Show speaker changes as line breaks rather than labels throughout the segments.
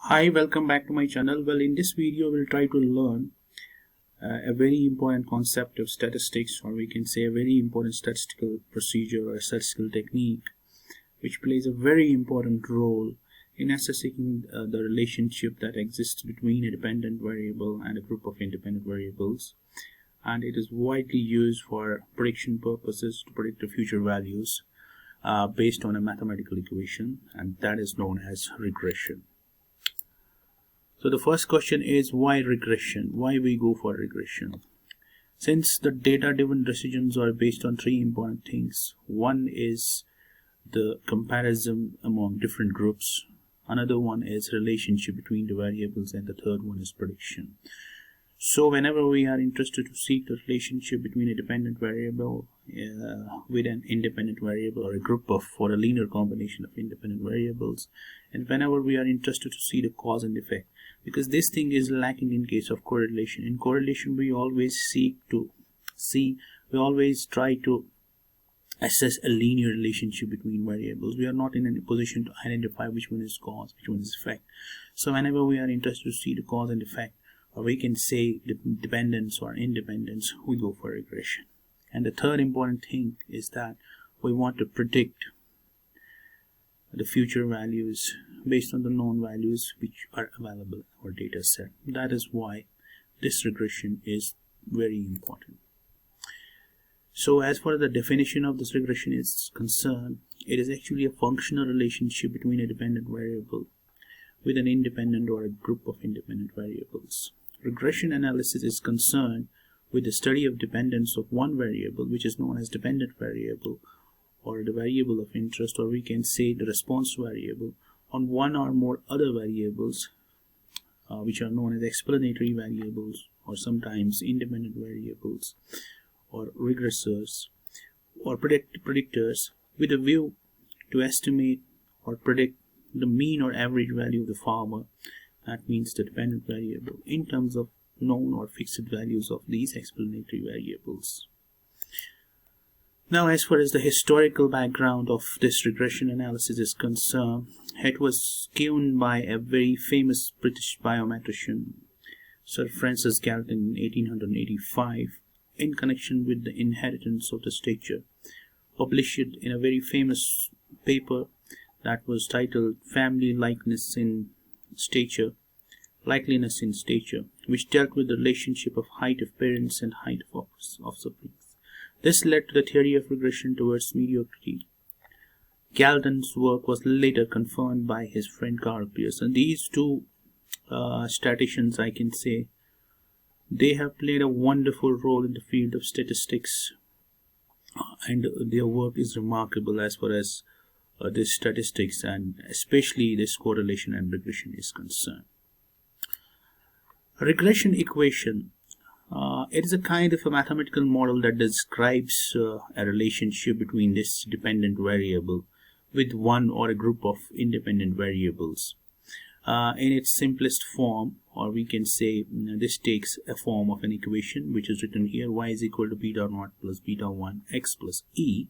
Hi, welcome back to my channel. Well, in this video we'll try to learn a very important concept of statistics, or we can say a very important statistical procedure or statistical technique which plays a very important role in assessing the relationship that exists between a dependent variable and a group of independent variables, and it is widely used for prediction purposes to predict the future values based on a mathematical equation, and that is known as regression. So the first question is, why regression? Why we go for regression? Since the data-driven decisions are based on three important things. One is the comparison among different groups. Another one is relationship between the variables, and the third one is prediction. So whenever we are interested to seek the relationship between a dependent variable with an independent variable, or a group of, or a linear combination of independent variables, and whenever we are interested to see the cause and effect, because this thing is lacking in case of correlation. In correlation, we always try to assess a linear relationship between variables. We are not in a position to identify which one is cause, which one is effect. So whenever we are interested to see the cause and effect, or we can say dependence or independence, we go for regression. And the third important thing is that we want to predict the future values based on the known values which are available in our data set. That is why this regression is very important. So as far as the definition of this regression is concerned, it is actually a functional relationship between a dependent variable with an independent or a group of independent variables. Regression analysis is concerned with the study of dependence of one variable, which is known as dependent variable, or the variable of interest, or we can say the response variable, on one or more other variables which are known as explanatory variables, or sometimes independent variables, or regressors, or predictors, with a view to estimate or predict the mean or average value of the farmer. That means the dependent variable, in terms of known or fixed values of these explanatory variables. Now, as far as the historical background of this regression analysis is concerned, it was given by a very famous British biometrician, Sir Francis Galton, in 1885, in connection with the inheritance of the stature, published in a very famous paper that was titled Family Likeliness in Stature, which dealt with the relationship of height of parents and height of offspring. This led to the theory of regression towards mediocrity. Galton's work was later confirmed by his friend Carl Pearson. These two statisticians, I can say, they have played a wonderful role in the field of statistics, and their work is remarkable as far as this statistics and especially this correlation and regression is concerned. Regression equation. It is a kind of a mathematical model that describes a relationship between this dependent variable with one or a group of independent variables. In its simplest form, or we can say this takes a form of an equation which is written here: y is equal to beta naught plus beta 1 x plus e,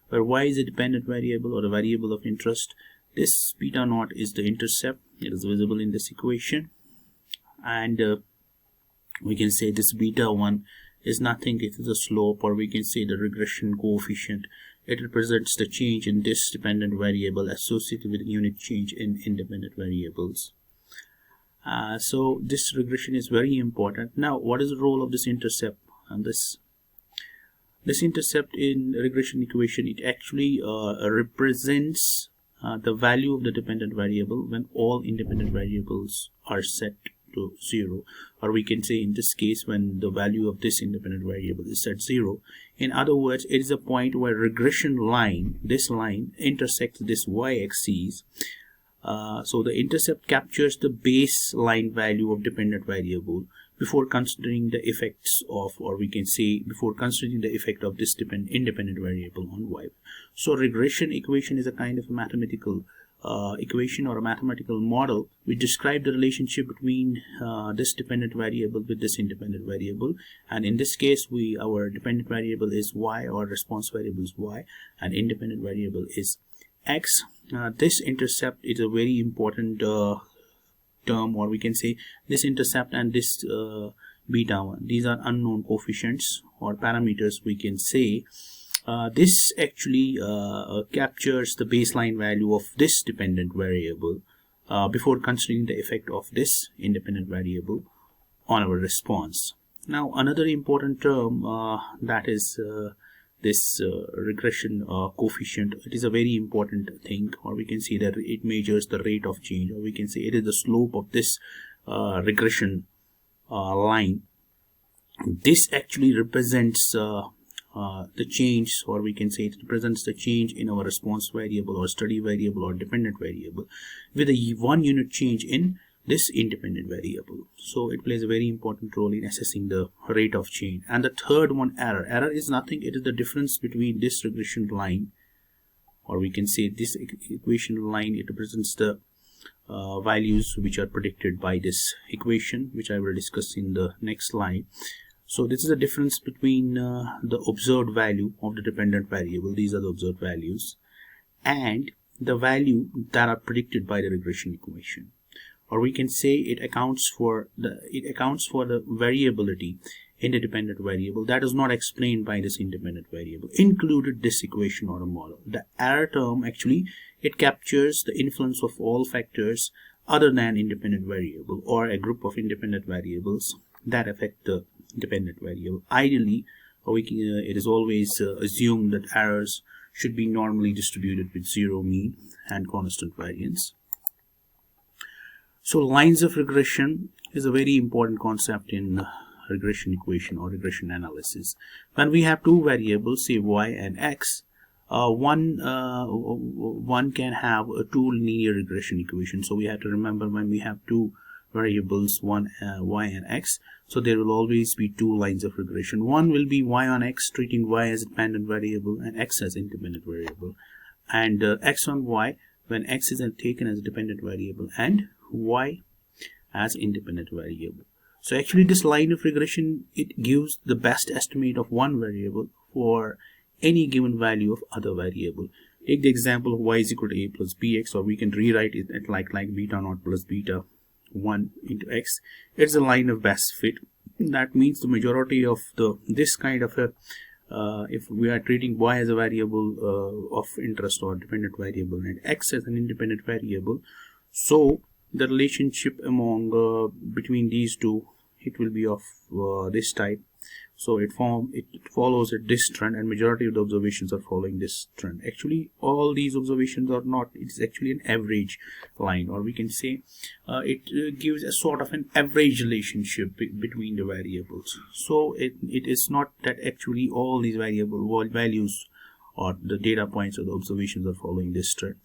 where y is a dependent variable or a variable of interest. This beta naught is the intercept. It is visible in this equation, and we can say this beta 1 is nothing. It is a slope, or we can say the regression coefficient. It represents the change in this dependent variable associated with unit change in independent variables. So this regression is very important. Now, what is the role of this intercept? And this intercept in regression equation, it actually represents the value of the dependent variable when all independent variables are set to 0, or we can say in this case when the value of this independent variable is set 0. In other words, it is a point where regression line, this line, intersects this y-axis. So the intercept captures the baseline value of dependent variable before considering the effects of, or we can say before considering the effect of this independent variable on y. So regression equation is a kind of a mathematical equation or a mathematical model which describes the relationship between this dependent variable with this independent variable, and in this case our dependent variable is y, or response variable is y, and independent variable is x. This intercept is a very important term, or we can say this intercept and this beta 1, these are unknown coefficients or parameters, we can say. This actually captures the baseline value of this dependent variable before considering the effect of this independent variable on our response. Now another important term that is this regression coefficient. It is a very important thing, or we can say that it measures the rate of change, or we can say it is the slope of this regression line. This actually represents the change, or we can say it represents the change in our response variable or study variable or dependent variable with a 1 unit change in this independent variable. So it plays a very important role in assessing the rate of change. And the third one, error. Error is nothing, it is the difference between this regression line, or we can say this equation line. It represents the values which are predicted by this equation, which I will discuss in the next slide. So this is the difference between the observed value of the dependent variable, these are the observed values, and the value that are predicted by the regression equation. Or we can say it accounts for the variability in the dependent variable that is not explained by this independent variable, included this equation or a model. The error term actually, it captures the influence of all factors other than independent variable or a group of independent variables that affect the dependent variable. Ideally, it is always assumed that errors should be normally distributed with zero mean and constant variance. So lines of regression is a very important concept in regression equation or regression analysis. When we have two variables, say y and x, one can have a two linear regression equation. So we have to remember, when we have two variables, y and x, so there will always be two lines of regression. One will be y on x, treating y as a dependent variable and x as independent variable, and x on y when x is taken as a dependent variable and y as independent variable. So actually this line of regression, it gives the best estimate of one variable for any given value of other variable. Take the example of y is equal to a plus bx, or we can rewrite it like beta naught plus beta 1 into x. It's a line of best fit. That means the majority of this kind of a if we are treating y as a variable of interest or dependent variable and x as an independent variable, so the relationship among between these two, it will be of this type. So it follows this trend, and majority of the observations are following this trend. Actually all these observations are not, it's actually an average line, or we can say it gives a sort of an average relationship between the variables. So it is not that actually all these variable values or the data points or the observations are following this trend.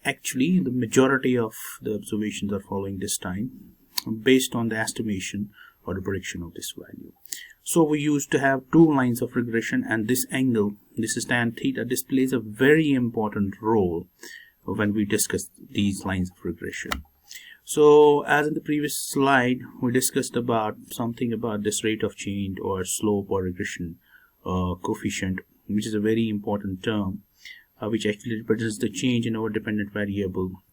Actually the majority of the observations are following this time based on the estimation or the prediction of this value. So we used to have two lines of regression, and this angle, this is tan theta, this plays a very important role when we discuss these lines of regression. So as in the previous slide, we discussed about something about this rate of change or slope or regression coefficient, which is a very important term, which actually represents the change in our dependent variable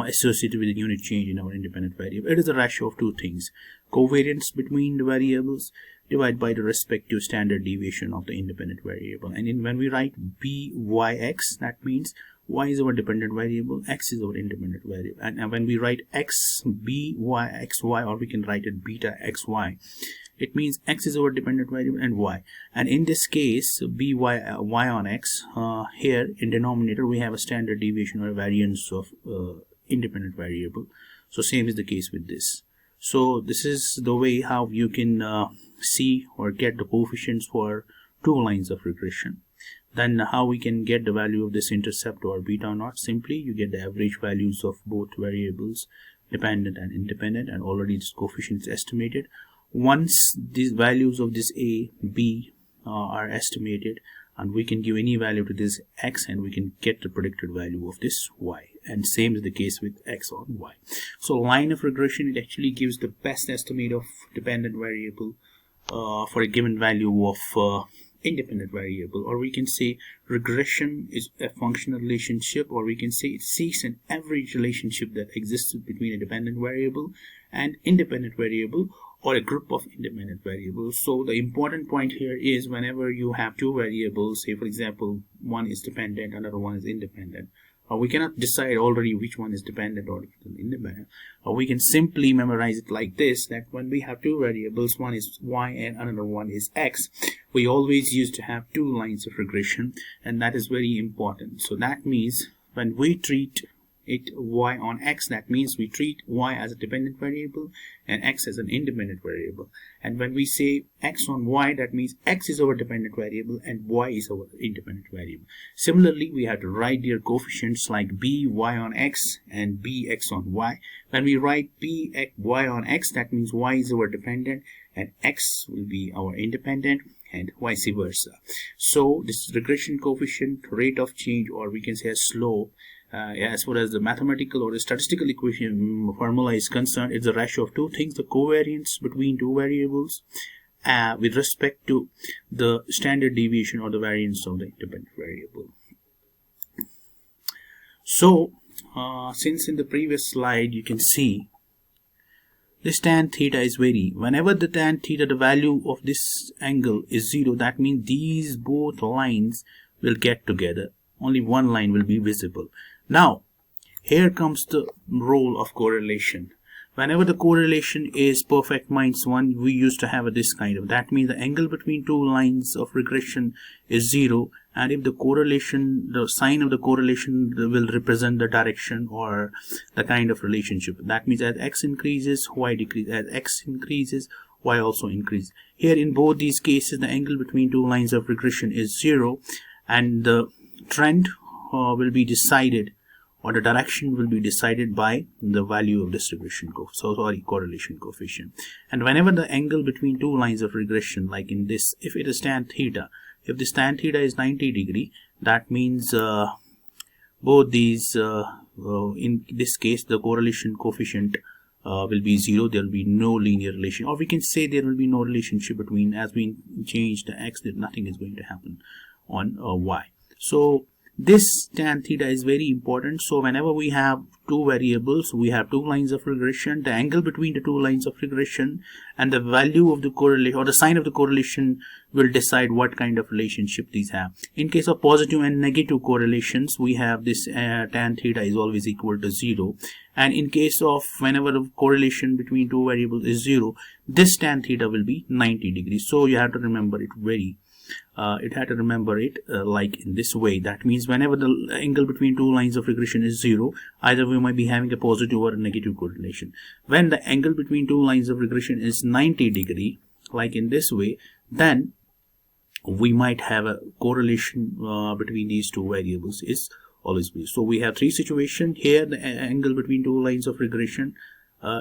associated with the unit change in our independent variable. It is a ratio of two things: covariance between the variables divided by the respective standard deviation of the independent variable. And when we write byx, that means y is our dependent variable, x is our independent variable. And when we write x byxy, or we can write it beta xy, it means x is our dependent variable and y. And in this case, y on x, here in denominator we have a standard deviation or variance of independent variable. So same is the case with this. So this is the way how you can see or get the coefficients for two lines of regression. Then how we can get the value of this intercept or beta naught? Simply you get the average values of both variables, dependent and independent, and already this coefficient is estimated. Once these values of this a, b are estimated, and we can give any value to this x, and we can get the predicted value of this y, and same is the case with x on y. So line of regression, it actually gives the best estimate of dependent variable for a given value of independent variable, or we can say regression is a functional relationship, or we can say it seeks an average relationship that exists between a dependent variable and independent variable, or a group of independent variables. So the important point here is whenever you have two variables, say for example one is dependent, another one is independent, we cannot decide already which one is dependent or independent. We can simply memorize it like this, that when we have two variables, one is y and another one is x, we always used to have two lines of regression, and that is very important. So that means when we treat it y on x, that means we treat y as a dependent variable and x as an independent variable. And when we say x on y, that means x is our dependent variable and y is our independent variable. Similarly, we have to write their coefficients like b y on x and b x on y. When we write b x y on x, that means y is our dependent and x will be our independent, and vice versa. So this regression coefficient, rate of change, or we can say a slope, as far as the mathematical or the statistical equation formula is concerned, it's a ratio of two things: the covariance between two variables with respect to the standard deviation or the variance of the independent variable. So since in the previous slide you can see this tan theta is vary. Whenever the tan theta, the value of this angle is 0, that means these both lines will get together. Only one line will be visible. Now, here comes the role of correlation. Whenever the correlation is perfect -1, we used to have this kind of. That means the angle between two lines of regression is 0, and if the correlation, the sign of the correlation will represent the direction or the kind of relationship. That means as x increases, y decreases. As x increases, y also increases. Here in both these cases, the angle between two lines of regression is 0, and the trend will be decided, or the direction will be decided by the value of this regression correlation coefficient. And whenever the angle between two lines of regression, like in this, if it is tan theta, if this tan theta is 90 degree, that means both these, in this case, the correlation coefficient will be 0. There will be no linear relation, or we can say there will be no relationship between, as we change the x, that nothing is going to happen on y. So this tan theta is very important. So whenever we have two variables, we have two lines of regression, the angle between the two lines of regression and the value of the correlation, or the sign of the correlation, will decide what kind of relationship these have. In case of positive and negative correlations, we have this tan theta is always equal to 0. And in case of whenever the correlation between two variables is 0, this tan theta will be 90 degrees. So you have to remember it like in this way. That means whenever the angle between two lines of regression is 0, either we might be having a positive or a negative correlation. When the angle between two lines of regression is 90 degree, like in this way, then we might have a correlation between these two variables is always be. So we have three situations here. The angle between two lines of regression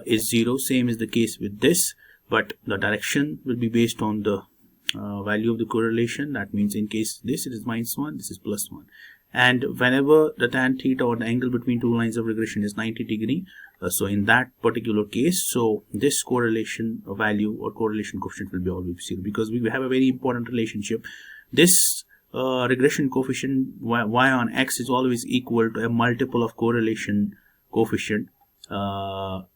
is 0. Same is the case with this, but the direction will be based on the value of the correlation. That means in case this, it is -1, this is +1. And whenever the tan theta, or the angle between two lines of regression, is 90 degree, so in that particular case, so this correlation value or correlation coefficient will be always 0, because we have a very important relationship. This regression coefficient y on x is always equal to a multiple of correlation coefficient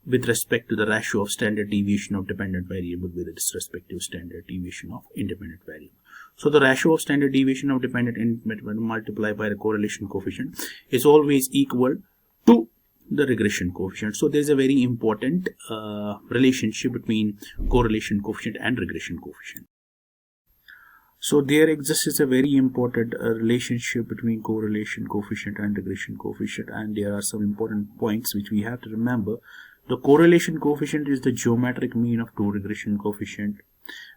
with respect to the ratio of standard deviation of dependent variable with its respective standard deviation of independent variable. So the ratio of standard deviation of dependent and independent multiplied by the correlation coefficient is always equal to the regression coefficient. So there is a very important relationship between correlation coefficient and regression coefficient. So there exists a very important relationship between correlation coefficient and regression coefficient, and there are some important points which we have to remember. The correlation coefficient is the geometric mean of two regression coefficient.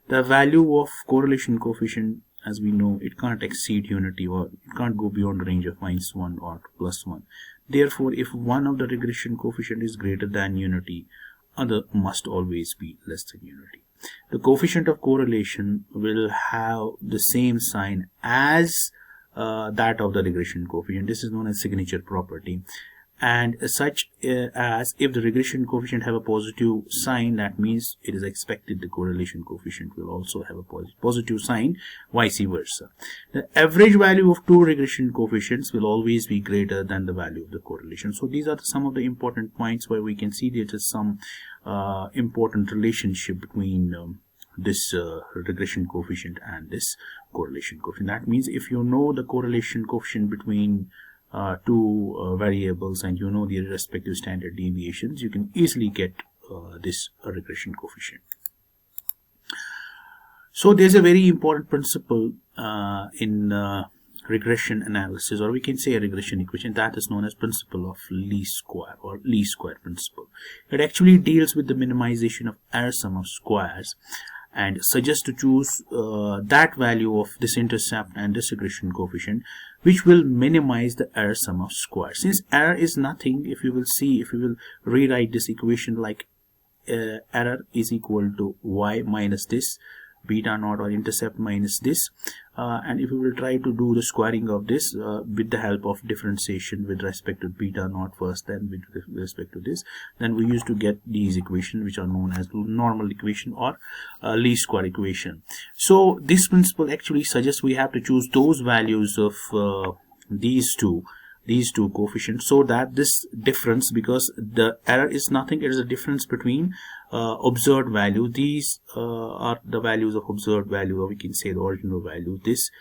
The value of correlation coefficient, as we know, it can't exceed unity, or it can't go beyond the range of -1 or +1. Therefore, if one of the regression coefficient is greater than unity, other must always be less than unity. The coefficient of correlation will have the same sign as that of the regression coefficient. This is known as signature property. and such as if the regression coefficient have a positive sign, that means it is expected the correlation coefficient will also have a positive sign, vice versa. The average value of two regression coefficients will always be greater than the value of the correlation. So these are some of the important points where we can see there is some important relationship between this regression coefficient and this correlation coefficient. That means if you know the correlation coefficient between two variables and you know their respective standard deviations, you can easily get this regression coefficient. So there's a very important principle in regression analysis, or we can say a regression equation, that is known as principle of least square or least square principle. It actually deals with the minimization of error sum of squares and suggests to choose that value of this intercept and this regression coefficient which will minimize the error sum of squares. Since error is nothing, if you will rewrite this equation like error is equal to y minus this beta naught or intercept minus this, and if we will try to do the squaring of this with the help of differentiation with respect to beta naught first, then with respect to this, then we used to get these equations which are known as normal equation or least square equation. So this principle actually suggests we have to choose those values of these two coefficients, so that this difference, because the error is nothing, it is a difference between observed value. These are the values of observed value, or we can say the original value, this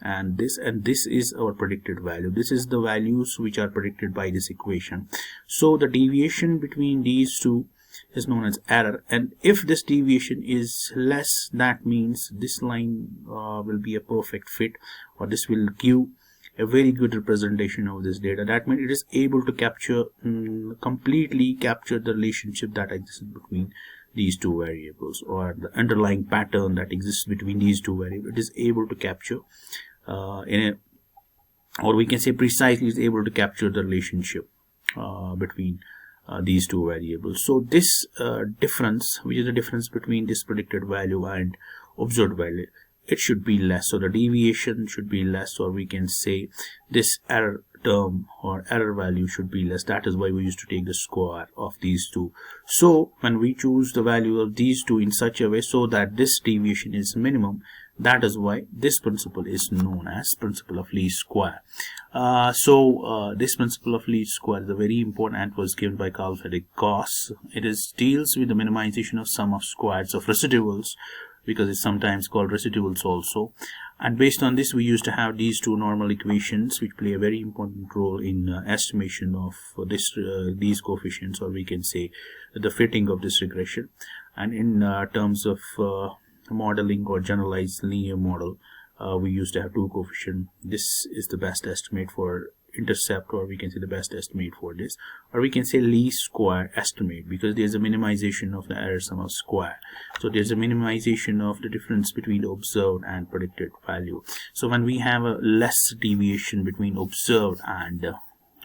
and this, and this is our predicted value. This is the values which are predicted by this equation. So the deviation between these two is known as error, and if this deviation is less, that means this line will be a perfect fit, or this will give a very good representation of this data. That means it is able to capture completely capture the relationship that exists between these two variables, or the underlying pattern that exists between these two variables. It is able to capture or we can say precisely is able to capture the relationship between these two variables. So this difference, which is the difference between this predicted value and observed value, it should be less. So the deviation should be less, or we can say this error term or error value should be less. That is why we used to take the square of these two. So when we choose the value of these two in such a way so that this deviation is minimum, that is why this principle is known as principle of least square. This principle of least square is a very important and was given by Carl Friedrich Gauss. It deals with the minimization of sum of squares of residuals, because it's sometimes called residuals also. And based on this, we used to have these two normal equations which play a very important role in estimation of these coefficients, or we can say the fitting of this regression. And in terms of modeling or generalized linear model, we used to have two coefficients. This is the best estimate for intercept, or we can say the best estimate for this, or we can say least square estimate, because there's a minimization of the error sum of square. So there's a minimization of the difference between the observed and predicted value. So when we have a less deviation between observed and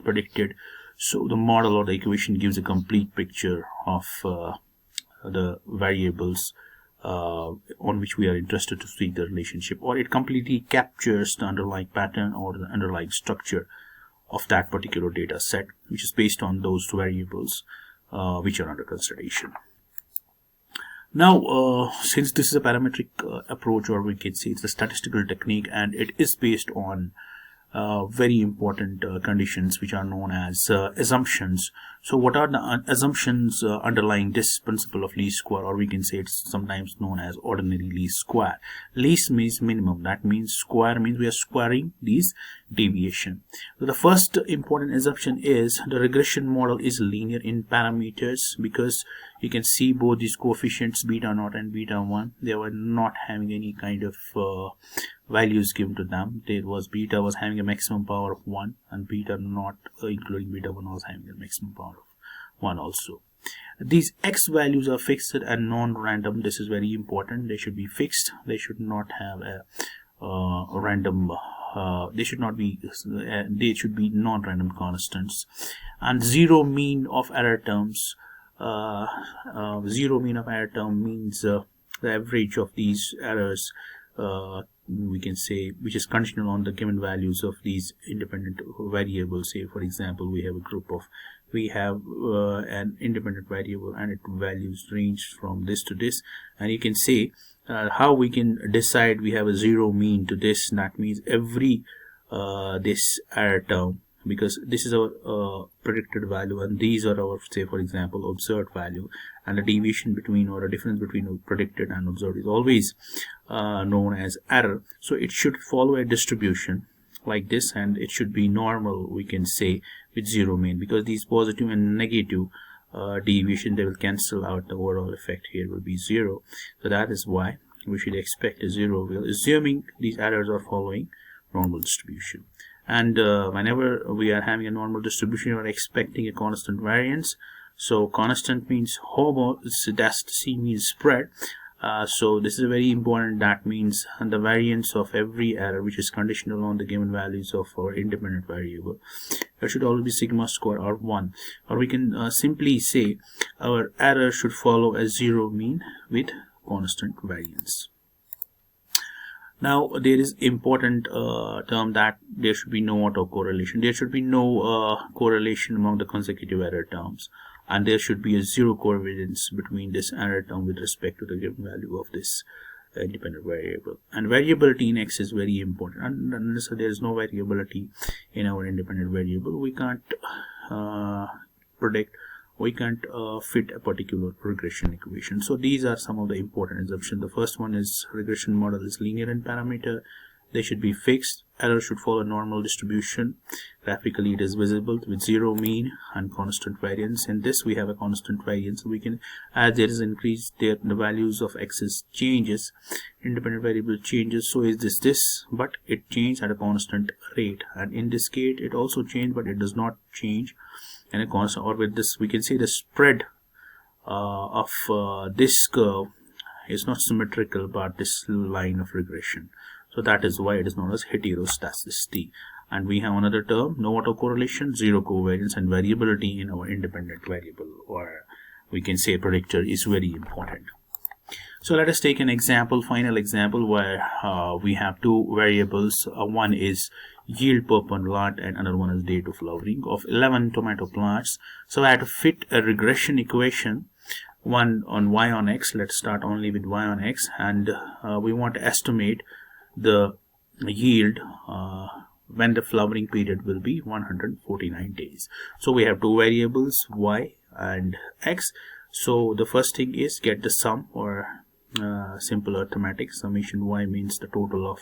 predicted, so the model or the equation gives a complete picture of the variables on which we are interested to see the relationship, or it completely captures the underlying pattern or the underlying structure of that particular data set, which is based on those variables which are under consideration. Now, since this is a parametric approach, or we can say it's a statistical technique, and it is based on very important conditions which are known as assumptions. So what are the assumptions underlying this principle of least square, or we can say it's sometimes known as ordinary least square. Least means minimum, that means square means we are squaring these deviation. So the first important assumption is the regression model is linear in parameters, because you can see both these coefficients beta naught and beta 1, they were not having any kind of values given to them. Beta was having a maximum power of 1, and beta naught including beta 1 was having a maximum power of 1 also. These x values are fixed and non-random. This is very important. They should be fixed. They should not have a random they should be non-random constants. And zero mean of error terms. Zero mean of error term means the average of these errors we can say, which is conditional on the given values of these independent variables. Say for example, we have an independent variable and its values range from this to this, and you can say how we can decide we have a zero mean to this. That means every this error term, because this is our predicted value and these are our, say for example, observed value, and the deviation between, or a difference between predicted and observed, is always known as error. So it should follow a distribution like this, and it should be normal, we can say, with zero mean, because these positive and negative deviation, they will cancel out. The overall effect here will be zero. So that is why we should expect a zero, assuming these errors are following normal distribution. And whenever we are having a normal distribution, we are expecting a constant variance. So constant means homoscedasticity means spread. So this is very important. That means the variance of every error, which is conditional on the given values of our independent variable, that should always be sigma square or 1. Or we can simply say our error should follow a zero mean with constant variance. Now there is important term that there should be no autocorrelation. There should be no correlation among the consecutive error terms, and there should be a zero covariance between this error term with respect to the given value of this independent variable. And variability in X is very important, and unless there is no variability in our independent variable, we can't predict, we can't fit a particular regression equation. So these are some of the important assumptions. The first one is regression model is linear in parameter. They should be fixed. Error should follow normal distribution. Graphically it is visible with zero mean and constant variance. In this we have a constant variance. We can, as there is increase there, the values of X's changes, independent variable changes, so is this, but it changed at a constant rate. And in this case it also changed, but it does not change in a constant. Or with this we can say the spread of this curve is not symmetrical about this line of regression. So that is why it is known as heteroscedasticity. And we have another term, no autocorrelation, zero covariance, and variability in our independent variable, or we can say predictor, is very important. So let us take an example, final example, where we have two variables. One is yield per plant and another one is date of flowering of 11 tomato plants. So I have to fit a regression equation, one on y on x. Let's start only with y on x, and we want to estimate the yield when the flowering period will be 149 days. So we have two variables, y and x. So the first thing is get the sum, or simple arithmetic. Summation y means the total of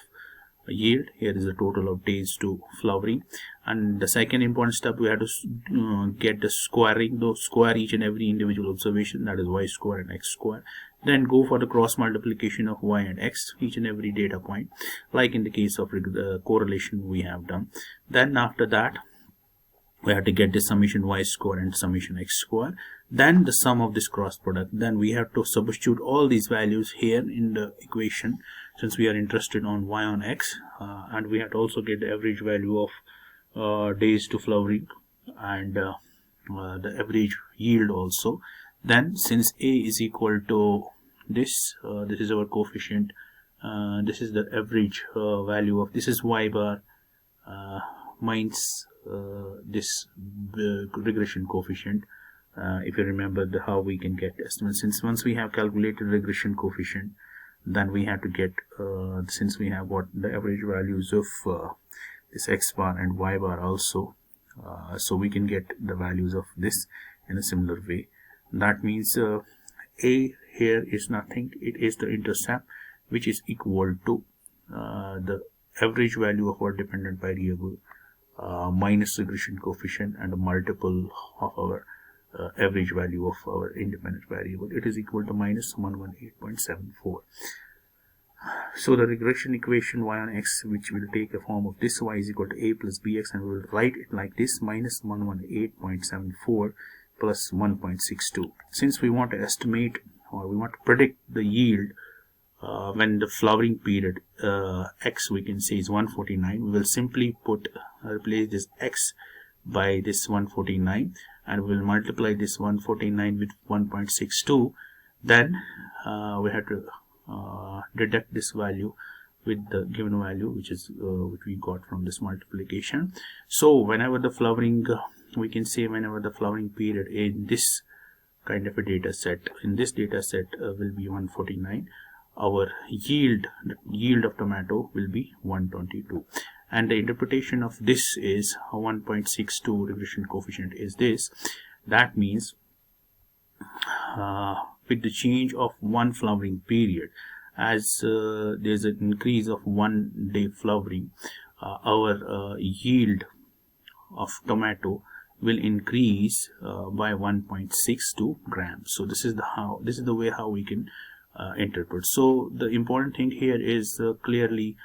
yield. Here is the total of days to flowering. And the second important step, we have to get the squaring, though square each and every individual observation, that is y square and x square. Then go for the cross multiplication of y and x, each and every data point, like in the case of the correlation we have done. Then after that we have to get the summation y square and summation x square, then the sum of this cross product. Then we have to substitute all these values here in the equation, since we are interested on y on x, and we have to also get the average value of days to flowering and the average yield also. Then since a is equal to this, this is our coefficient, this is the average value of, this is y bar minus this regression coefficient. If you remember how we can get estimates, since once we have calculated regression coefficient, then we have to get, since we have what the average values of this x bar and y bar also, so we can get the values of this in a similar way. That means a here is nothing, it is the intercept, which is equal to the average value of our dependent variable minus regression coefficient and a multiple of our average value of our independent variable. It is equal to minus 118.74. So the regression equation y on x, which will take a form of this, y is equal to a plus bx, and we will write it like this, minus 118.74 plus 1.62. Since we want to estimate, or we want to predict the yield when the flowering period x, we can say, is 149, we will simply replace this x by this 149, and we will multiply this 149 with 1.62. Then we have to deduct this value with the given value, which is which we got from this multiplication. So whenever the flowering, we can say whenever the flowering period in this kind of a data set, will be 149, our yield of tomato will be 122, and the interpretation of this is 1.62 regression coefficient is this. That means with the change of one flowering period, as there's an increase of 1 day flowering, our yield of tomato will increase by 1.62 grams. So this is the way how we can interpret. So the important thing here is clearly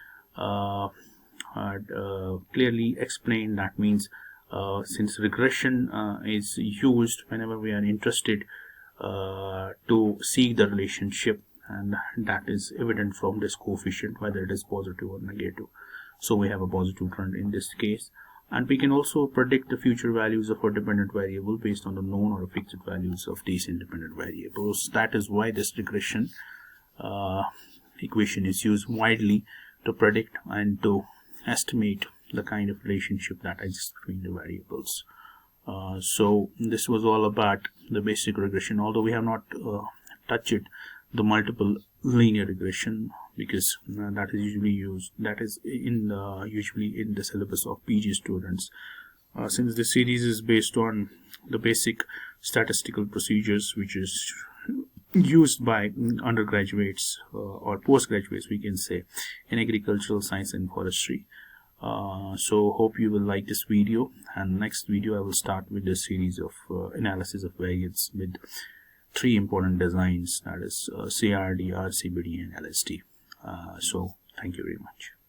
explained. That means since regression is used whenever we are interested to see the relationship, and that is evident from this coefficient, whether it is positive or negative. So we have a positive trend in this case, and we can also predict the future values of a dependent variable based on the known or fixed values of these independent variables. That is why this regression equation is used widely to predict and to estimate the kind of relationship that exists between the variables. So this was all about the basic regression, although we have not touched the multiple linear regression, because that is usually used, usually in the syllabus of PG students. Since this series is based on the basic statistical procedures which is used by undergraduates or postgraduates, we can say, in agricultural science and forestry. So hope you will like this video, and next video I will start with the series of analysis of variance with 3 important designs, that is CRD, RCBD and LSD. So thank you very much.